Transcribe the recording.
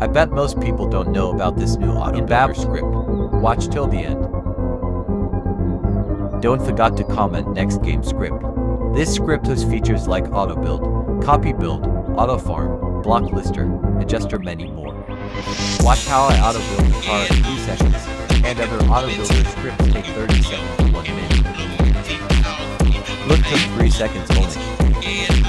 I bet most people don't know about this new Autobuilder script. Watch till the end. Don't forget to comment next game script. This script has features like auto build, copy build, auto farm, block lister, adjuster, many more. Watch how I auto build the car in 3 seconds, and other Autobuilder scripts take 30 seconds to 1 minute. Look, took 3 seconds only.